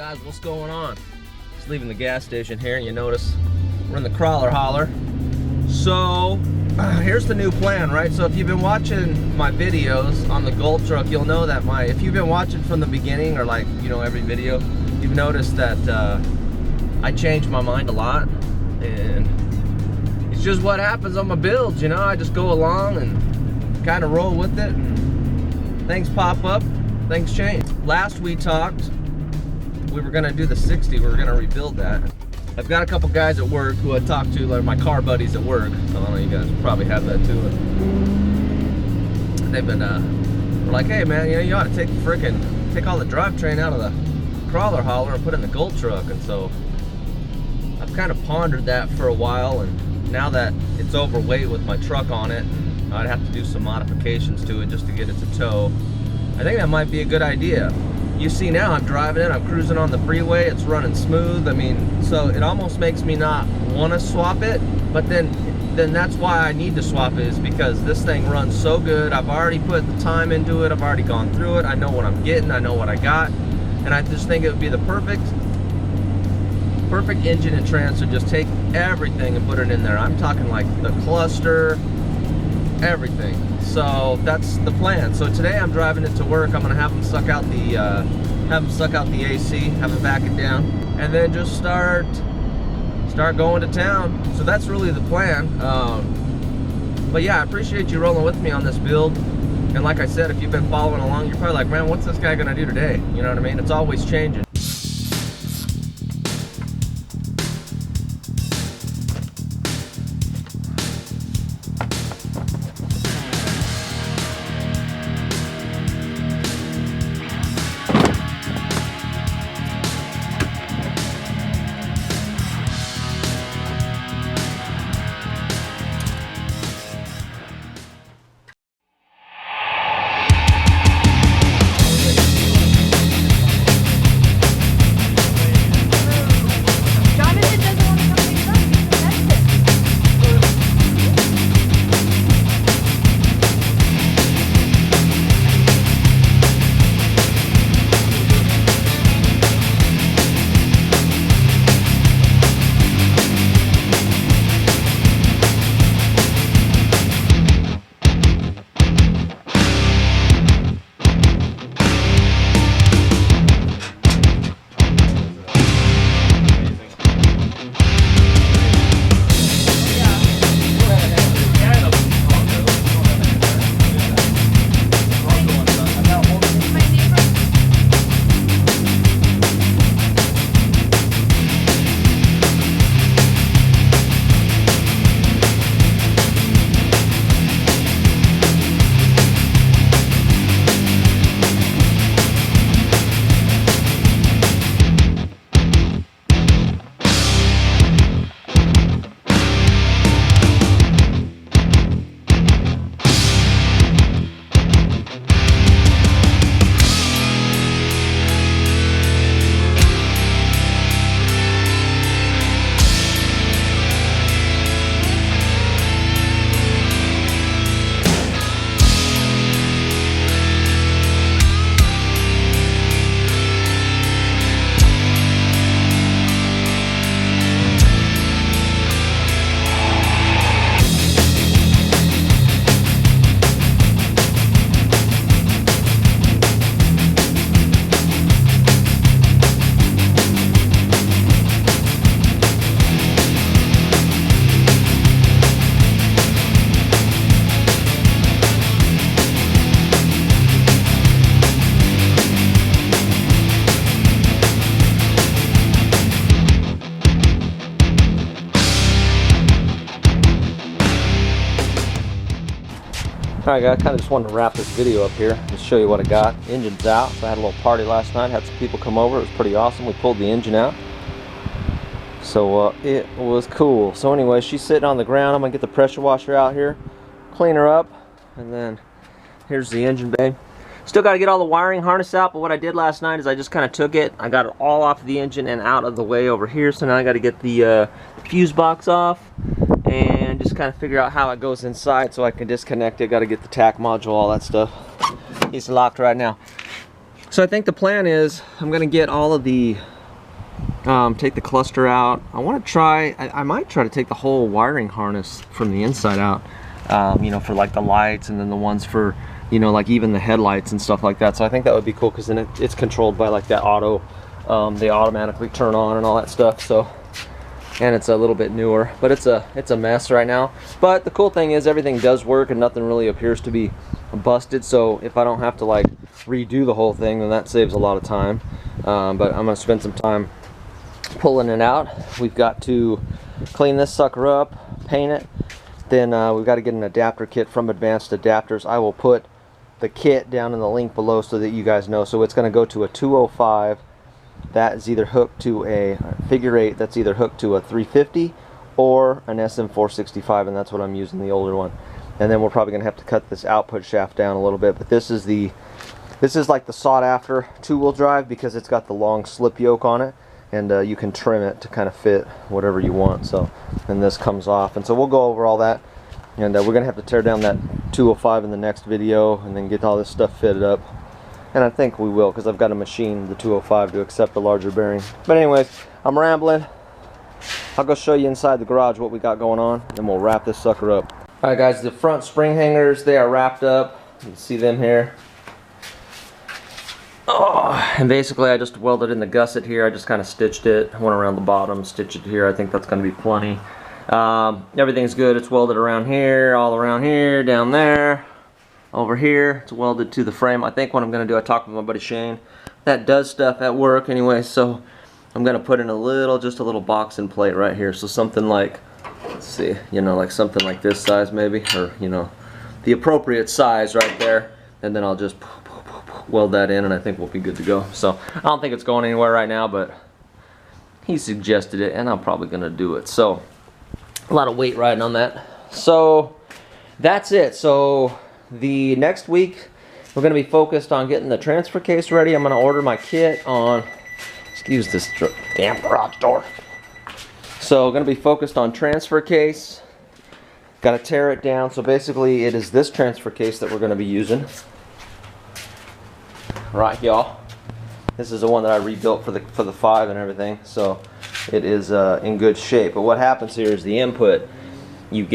Guys, what's going on? Just leaving the gas station here, and you notice we're in the crawler hauler. So here's the new plan, right? So if you've been watching my videos on the Gold truck, you'll know that if you've been watching from the beginning, or like, you know, every video, you've noticed that I change my mind a lot, and it's just what happens on my builds, you know. I just go along and kind of roll with it, and things pop up, things change. Last we talked, we were gonna do the 60, we were gonna rebuild that. I've got a couple guys at work who I talked to, like my car buddies at work. I don't know, you guys probably have that too. They've been, we're like, hey man, you know, you ought to take all the drivetrain out of the crawler hauler and put it in the Gold truck. And so I've kind of pondered that for a while, and now that it's overweight with my truck on it, I'd have to do some modifications to it just to get it to tow. I think that might be a good idea. You see now I'm driving it, I'm cruising on the freeway, it's running smooth. I mean, so it almost makes me not want to swap it, but then that's why I need to swap it, is because this thing runs so good. I've already put the time into it, I've already gone through it, I know what I'm getting, I know what I got, and I just think it would be the perfect engine and transfer. Just take everything and put it in there. I'm talking like the cluster, everything. So that's the plan. So today I'm driving it to work. I'm gonna have them suck out the AC, have it back it down, and then just start going to town. So that's really the plan. But yeah, I appreciate you rolling with me on this build. And like I said, if you've been following along, you're probably like, man, what's this guy gonna do today? You know what I mean? It's always changing. Alright guys, I kind of just wanted to wrap this video up here and show you what I got. Engine's out, so I had a little party last night, had some people come over, it was pretty awesome. We pulled the engine out, so it was cool. So anyway, she's sitting on the ground. I'm going to get the pressure washer out here, clean her up, and then here's the engine bay. Still got to get all the wiring harness out, but what I did last night is I just kind of took it, I got it all off the engine and out of the way over here. So now I got to get the fuse box off and just kind of figure out how it goes inside so I can disconnect it. Got to get the tack module, all that stuff. It's locked right now. So I think the plan is I'm gonna get all of the, take the cluster out. I want to try, I might try to take the whole wiring harness from the inside out, you know, for like the lights, and then the ones for, you know, like even the headlights and stuff like that. So I think that would be cool, because then it's controlled by like that auto, they automatically turn on and all that stuff. So, and it's a little bit newer, but it's a mess right now. But the cool thing is everything does work and nothing really appears to be busted. So if I don't have to like redo the whole thing, then that saves a lot of time. But I'm gonna spend some time pulling it out. We've got to clean this sucker up, paint it, then we've got to get an adapter kit from Advanced Adapters. I will put the kit down in the link below so that you guys know. So it's going to go to a 205 that is either hooked to a figure 8 that's either hooked to a 350 or an SM465, and that's what I'm using, the older one. And then we're probably going to have to cut this output shaft down a little bit, but this is like the sought after 2-wheel drive, because it's got the long slip yoke on it, and you can trim it to kind of fit whatever you want. So, and this comes off, and so we'll go over all that, and we're gonna have to tear down that 205 in the next video, and then get all this stuff fitted up. And I think we will, because I've got to machine the 205 to accept the larger bearing. But anyways, I'm rambling. I'll go show you inside the garage what we got going on, and we'll wrap this sucker up. All right, guys, the front spring hangers, they are wrapped up. You can see them here. Oh, and basically I just welded in the gusset here. I just kind of stitched it, went around the bottom, stitched it here. I think that's going to be plenty. Everything's good. It's welded around here, all around here, down there, over here. It's welded to the frame. I think what I'm going to do, I talked with my buddy Shane, that does stuff at work anyway, so I'm going to put in just a little boxing plate right here. So something like, let's see, you know, like something like this size maybe, or, you know, the appropriate size right there. And then I'll just weld that in, and I think we'll be good to go. So I don't think it's going anywhere right now, but he suggested it, and I'm probably going to do it. So a lot of weight riding on that. So that's it. So the next week we're going to be focused on getting the transfer case ready. I'm going to order my kit on, excuse this damn garage door. So we're going to be focused on transfer case. Got to tear it down. So basically it is this transfer case that we're going to be using. Right, y'all. This is the one that I rebuilt for the 5 and everything, so it is in good shape. But what happens here is the input, you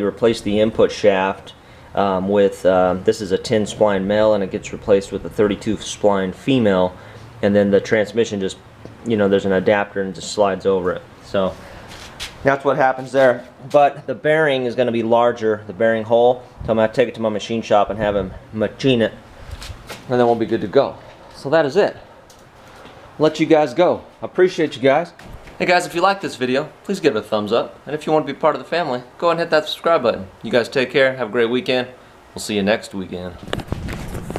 replace the input shaft with this is a 10 spline male, and it gets replaced with a 32 spline female, and then the transmission just, you know, there's an adapter and it just slides over it. So that's what happens there. But the bearing is going to be larger, the bearing hole, so I'm going to take it to my machine shop and have him machine it, and then we'll be good to go. So that is it. Let you guys go. I appreciate you guys. Hey guys, if you like this video, please give it a thumbs up. And if you want to be part of the family, go ahead and hit that subscribe button. You guys take care. Have a great weekend. We'll see you next weekend.